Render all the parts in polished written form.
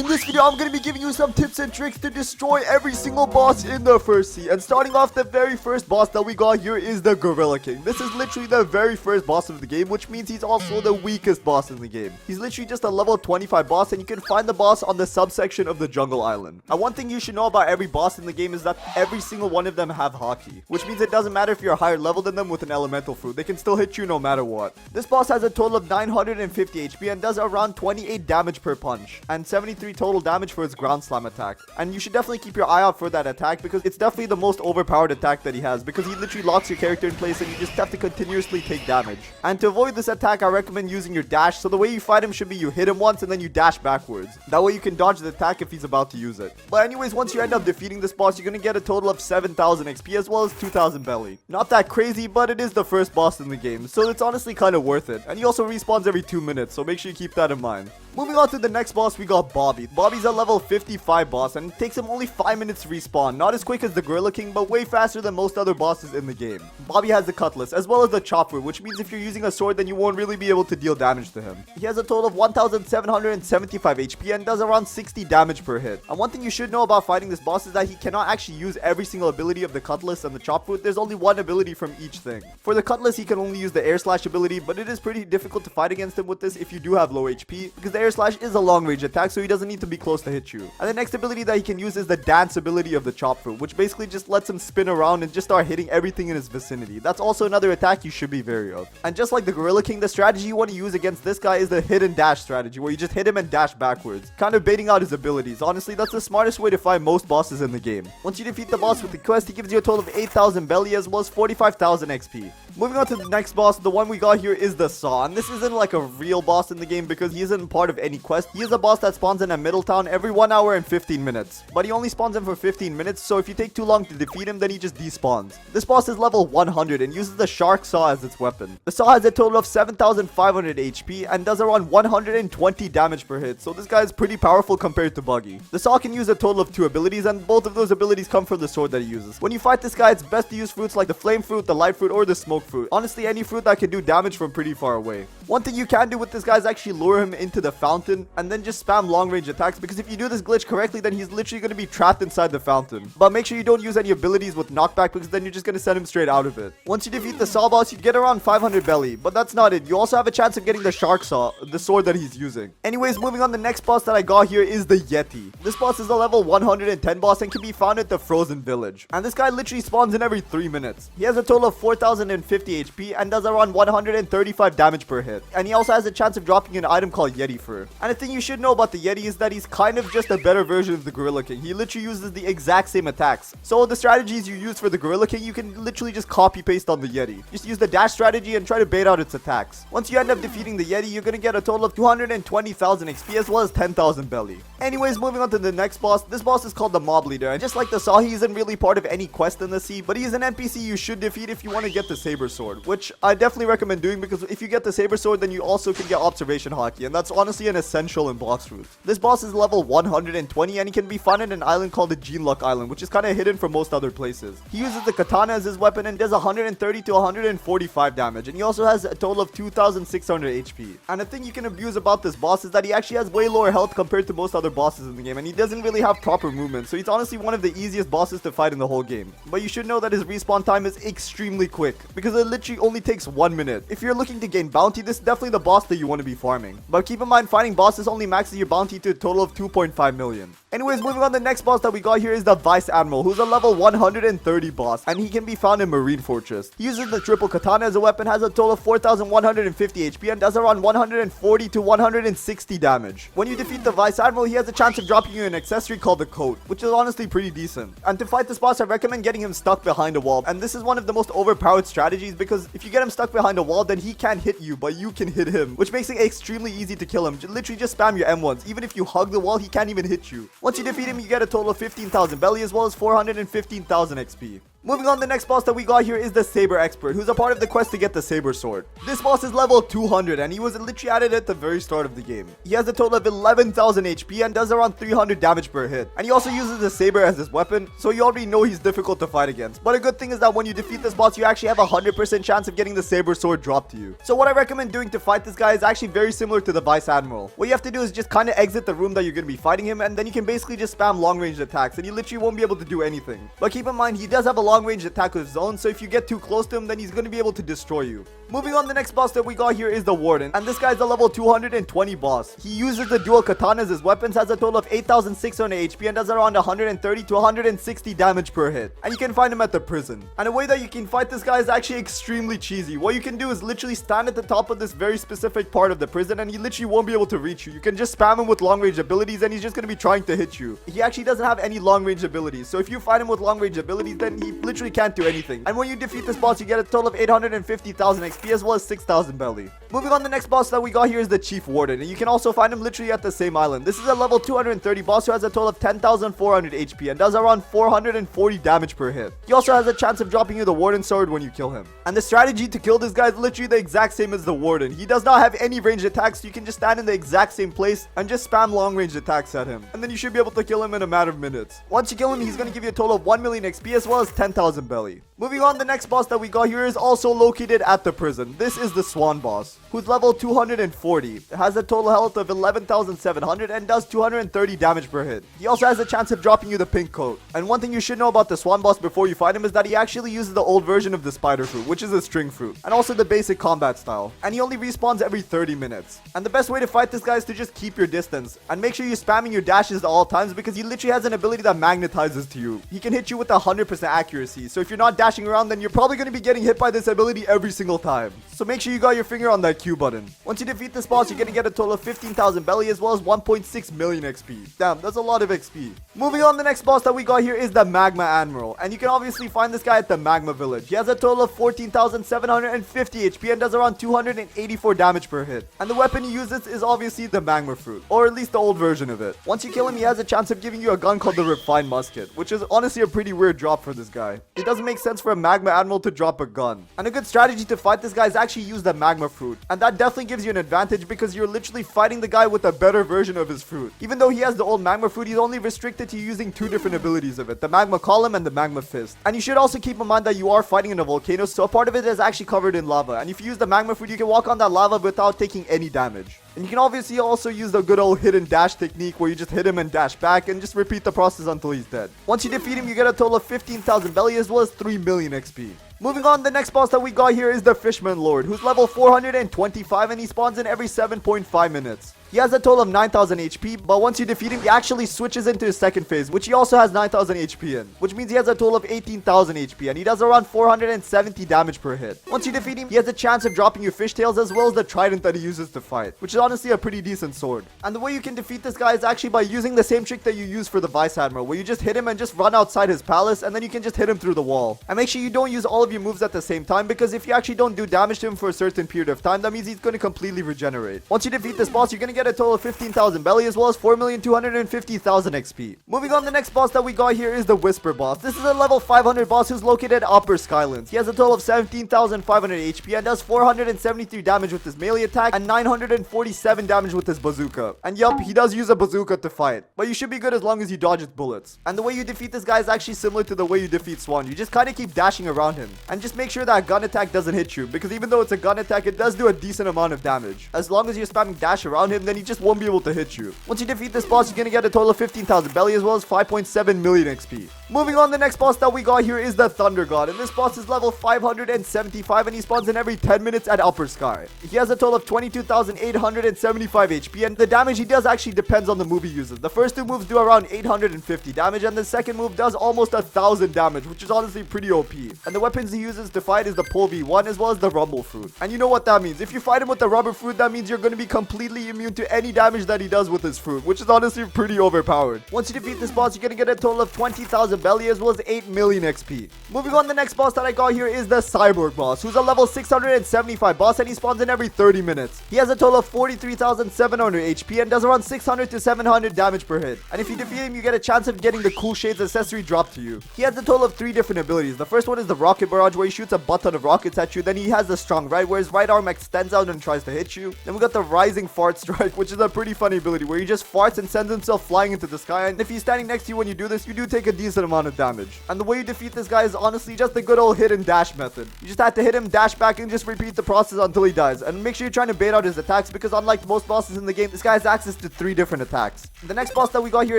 In this video, I'm going to be giving you some tips and tricks to destroy every single boss in the first sea. And starting off, the very first boss that we got here is the Gorilla King. This is literally the very first boss of the game, which means he's also the weakest boss in the game. He's literally just a level 25 boss, and you can find the boss on the subsection of the Jungle Island. And one thing you should know about every boss in the game is that every single one of them have hockey, which means it doesn't matter if you're higher level than them with an elemental fruit. They can still hit you no matter what. This boss has a total of 950 HP and does around 28 damage per punch, and 73 total damage for his ground slam attack. And you should definitely keep your eye out for that attack because it's definitely the most overpowered attack that he has, because he literally locks your character in place and you just have to continuously take damage. And to avoid this attack, I recommend using your dash. So the way you fight him should be you hit him once and then you dash backwards. That way you can dodge the attack if he's about to use it. But anyways, once you end up defeating this boss, you're gonna get a total of 7,000 XP as well as 2,000 belly. Not that crazy, but it is the first boss in the game, so it's honestly kind of worth it. And he also respawns every 2 minutes, so make sure you keep that in mind. Moving on to the next boss, we got Bobby. Bobby's a level 55 boss, and it takes him only 5 minutes to respawn. Not as quick as the Gorilla King, but way faster than most other bosses in the game. Bobby has the cutlass, as well as the chop fruit, which means if you're using a sword, then you won't really be able to deal damage to him. He has a total of 1,775 HP and does around 60 damage per hit. And one thing you should know about fighting this boss is that he cannot actually use every single ability of the cutlass and the chop fruit. There's only one ability from each thing. For the cutlass, he can only use the air slash ability, but it is pretty difficult to fight against him with this if you do have low HP, because the air slash is a long range attack, so he doesn't need to be close to hit you. And the next ability that he can use is the dance ability of the chop fruit, which basically just lets him spin around and just start hitting everything in his vicinity. That's also another attack you should be wary of. And just like the Gorilla King, the strategy you want to use against this guy is the hit and dash strategy, where you just hit him and dash backwards, kind of baiting out his abilities. Honestly, that's the smartest way to fight most bosses in the game. Once you defeat the boss with the quest, he gives you a total of 8,000 belly as well as 45,000 XP. Moving on to the next boss, the one we got here is the Saw. And this isn't like a real boss in the game because he isn't part of any quest. He is a boss that spawns in a Middletown every 1 hour and 15 minutes. But he only spawns in for 15 minutes, so if you take too long to defeat him, then he just despawns. This boss is level 100 and uses the Shark Saw as its weapon. The Saw has a total of 7,500 HP and does around 120 damage per hit, so this guy is pretty powerful compared to Buggy. The Saw can use a total of 2 abilities, and both of those abilities come from the sword that he uses. When you fight this guy, it's best to use fruits like the Flame Fruit, the Light Fruit, or the Smoke Fruit. Honestly, any fruit that can do damage from pretty far away. One thing you can do with this guy is actually lure him into the fountain and then just spam long range attacks, because if you do this glitch correctly, then he's literally going to be trapped inside the fountain. But make sure you don't use any abilities with knockback, because then you're just going to send him straight out of it. Once you defeat the Saw boss, you get around 500 belly, but that's not it. You also have a chance of getting the Shark Saw, the sword that he's using. Anyways, moving on, the next boss that I got here is the Yeti. This boss is a level 110 boss and can be found at the Frozen Village. And this guy literally spawns in every 3 minutes. He has a total of 4,050 HP and does around 135 damage per hit. And he also has a chance of dropping an item called Yeti fur. And the thing you should know about the Yeti is that he's kind of just a better version of the Gorilla King. He literally uses the exact same attacks. So the strategies you use for the Gorilla King, you can literally just copy paste on the Yeti. Just use the dash strategy and try to bait out its attacks. Once you end up defeating the Yeti, you're gonna get a total of 220,000 XP as well as 10,000 belly. Anyways, moving on to the next boss. This boss is called the Mob Leader, and just like the Saw, he isn't really part of any quest in the sea, but he is an NPC you should defeat if you want to get the Saber Sword, which I definitely recommend doing, because if you get the Saber Sword, then you also can get Observation Hockey, and that's honestly an essential in Blox Route. This boss is level 120 and he can be found in an island called the Gene Luck Island, which is kind of hidden from most other places. He uses the katana as his weapon and does 130 to 145 damage, and he also has a total of 2,600 HP. And the thing you can abuse about this boss is that he actually has way lower health compared to most other bosses in the game, and he doesn't really have proper movement, so he's honestly one of the easiest bosses to fight in the whole game. But you should know that his respawn time is extremely quick, because it literally only takes 1 minute. If you're looking to gain bounty, this is definitely the boss that you want to be farming. But keep in mind, fighting bosses only maxes your bounty to a total of 2.5 million. Anyways, moving on, the next boss that we got here is the Vice Admiral, who's a level 130 boss, and he can be found in Marine Fortress. He uses the triple katana as a weapon, has a total of 4,150 HP, and does around 140 to 160 damage. When you defeat the Vice Admiral, he has a chance of dropping you an accessory called the Coat, which is honestly pretty decent. And to fight this boss, I recommend getting him stuck behind a wall, and this is one of the most overpowered strategies, because if you get him stuck behind a wall, then he can't hit you, but you can hit him, which makes it extremely easy to kill him. Literally just spam your M1s. Even if you hug the wall, he can't even hit you. Once you defeat him, you get a total of 15,000 belly as well as 415,000 XP. Moving on, the next boss that we got here is the Saber Expert, who's a part of the quest to get the Saber Sword. This boss is level 200 and he was literally added at the very start of the game. He has a total of 11,000 HP and does around 300 damage per hit. And he also uses the Saber as his weapon, so you already know he's difficult to fight against. But a good thing is that when you defeat this boss, you actually have a 100% chance of getting the Saber Sword dropped to you. So what I recommend doing to fight this guy is actually very similar to the Vice Admiral. What you have to do is just kind of exit the room that you're going to be fighting him, and then you can basically just spam long range attacks and you literally won't be able to do anything. But keep in mind, he does have a long range attack with his own, so if you get too close to him, then he's going to be able to destroy you. Moving on, the next boss that we got here is the Warden, and this guy's a level 220 boss. He uses the dual katanas as weapons, has a total of 8,600 HP and does around 130 to 160 damage per hit. And you can find him at the prison. And the way that you can fight this guy is actually extremely cheesy. What you can do is literally stand at the top of this very specific part of the prison and he literally won't be able to reach you. You can just spam him with long range abilities and he's just going to be trying to hit you. He actually doesn't have any long range abilities, so if you fight him with long range abilities, then he literally can't do anything. And when you defeat this boss, you get a total of 850,000 XP as well as 6,000 belly. Moving on, the next boss that we got here is the Chief Warden, and you can also find him literally at the same island. This is a level 230 boss who has a total of 10,400 HP and does around 440 damage per hit. He also has a chance of dropping you the Warden Sword when you kill him. And the strategy to kill this guy is literally the exact same as the Warden. He does not have any ranged attacks, so you can just stand in the exact same place and just spam long range attacks at him. And then you should be able to kill him in a matter of minutes. Once you kill him, he's going to give you a total of 1 million XP as well as 10,000 belly. Moving on, the next boss that we got here is also located at the prison. This is the Swan boss, who's level 240. It has a total health of 11,700 and does 230 damage per hit. He also has a chance of dropping you the pink coat. And one thing you should know about the Swan boss before you fight him is that he actually uses the old version of the spider fruit, which is a string fruit, and also the basic combat style. And he only respawns every 30 minutes. And the best way to fight this guy is to just keep your distance and make sure you're spamming your dashes at all times, because he literally has an ability that magnetizes to you. He can hit you with 100% accuracy. So if you're not dashing around, then you're probably going to be getting hit by this ability every single time. So make sure you got your finger on that Q button. Once you defeat this boss, you're going to get a total of 15,000 belly as well as 1.6 million XP. Damn, that's a lot of XP. Moving on, the next boss that we got here is the Magma Admiral, and you can obviously find this guy at the Magma Village. He has a total of 14,750 HP and does around 284 damage per hit. And the weapon he uses is obviously the Magma Fruit, or at least the old version of it. Once you kill him, he has a chance of giving you a gun called the Refined Musket, which is honestly a pretty weird drop for this guy. It doesn't make sense for a Magma Admiral to drop a gun. And a good strategy to fight this guy is actually use the Magma Fruit, and that definitely gives you an advantage because you're literally fighting the guy with a better version of his fruit. Even though he has the old Magma Fruit, he's only restricted to using two different abilities of it, the Magma Column and the Magma Fist. And you should also keep in mind that you are fighting in a volcano, so a part of it is actually covered in lava, and if you use the Magma Fruit, you can walk on that lava without taking any damage. And you can obviously also use the good old hidden dash technique where you just hit him and dash back and just repeat the process until he's dead. Once you defeat him, you get a total of 15,000 belly as well as 3 million XP. Moving on, the next boss that we got here is the Fishman Lord, who's level 425 and he spawns in every 7.5 minutes. He has a total of 9,000 HP, but once you defeat him, he actually switches into his second phase, which he also has 9,000 HP in, which means he has a total of 18,000 HP, and he does around 470 damage per hit. Once you defeat him, he has a chance of dropping you fishtails as well as the trident that he uses to fight, which is honestly a pretty decent sword. And the way you can defeat this guy is actually by using the same trick that you use for the Vice Admiral, where you just hit him and just run outside his palace, and then you can just hit him through the wall. And make sure you don't use all of your moves at the same time, because if you actually don't do damage to him for a certain period of time, that means he's going to completely regenerate. Once you defeat this boss, you're going to get a total of 15,000 belly as well as 4,250,000 XP. Moving on, the next boss that we got here is the Whisper boss. This is a level 500 boss who's located at Upper Skylands. He has a total of 17,500 HP and does 473 damage with his melee attack and 947 damage with his bazooka. And yup, he does use a bazooka to fight, but you should be good as long as you dodge its bullets. And the way you defeat this guy is actually similar to the way you defeat Swan. You just kind of keep dashing around him and just make sure that gun attack doesn't hit you, because even though it's a gun attack, it does do a decent amount of damage. As long as you're spamming dash around him, then he just won't be able to hit you. Once you defeat this boss, you're gonna get a total of 15,000 belly as well as 5.7 million XP. Moving on, the next boss that we got here is the Thunder God, and this boss is level 575 and he spawns in every 10 minutes at Upper Sky. He has a total of 22,875 HP, and the damage he does actually depends on the move he uses. The first two moves do around 850 damage, and the second move does almost 1,000 damage, which is honestly pretty OP. And the weapons he uses to fight is the Pole V1 as well as the Rumble Fruit. And you know what that means. If you fight him with the Rubber Fruit, that means you're going to be completely immune to any damage that he does with his fruit, which is honestly pretty overpowered. Once you defeat this boss, you're going to get a total of 20,000 of belly as well as 8 million XP. Moving on, the next boss that I got here is the Cyborg boss, who's a level 675 boss, and he spawns in every 30 minutes. He has a total of 43,700 HP and does around 600 to 700 damage per hit. And if you defeat him, you get a chance of getting the cool shades accessory dropped to you. He has a total of 3 different abilities. The first one is the rocket barrage, where he shoots a butt ton of rockets at you. Then he has the strong right, where his right arm extends out and tries to hit you. Then we got the rising fart strike, which is a pretty funny ability where he just farts and sends himself flying into the sky. And if he's standing next to you when you do this, you do take a decent amount of damage. And the way you defeat this guy is honestly just the good old hit and dash method. You just have to hit him, dash back, and just repeat the process until he dies. And make sure you're trying to bait out his attacks, because unlike most bosses in the game, this guy has access to 3 different attacks. The next boss that we got here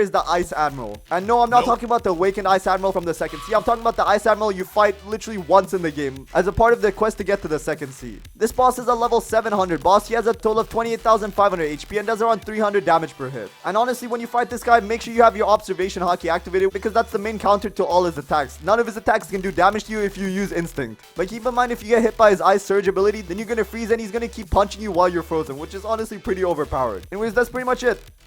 is the Ice Admiral. And no, I'm not talking about the awakened Ice Admiral from the second sea. I'm talking about the Ice Admiral you fight literally once in the game as a part of the quest to get to the second sea. This boss is a level 700 boss. He has a total of 28,500 HP and does around 300 damage per hit. And honestly, when you fight this guy, make sure you have your observation hotkey activated, because that's the main counter to all his attacks. None of his attacks can do damage to you if you use instinct. But keep in mind, if you get hit by his ice surge ability, then you're gonna freeze and he's gonna keep punching you while you're frozen, which is honestly pretty overpowered. Anyways, that's pretty much it.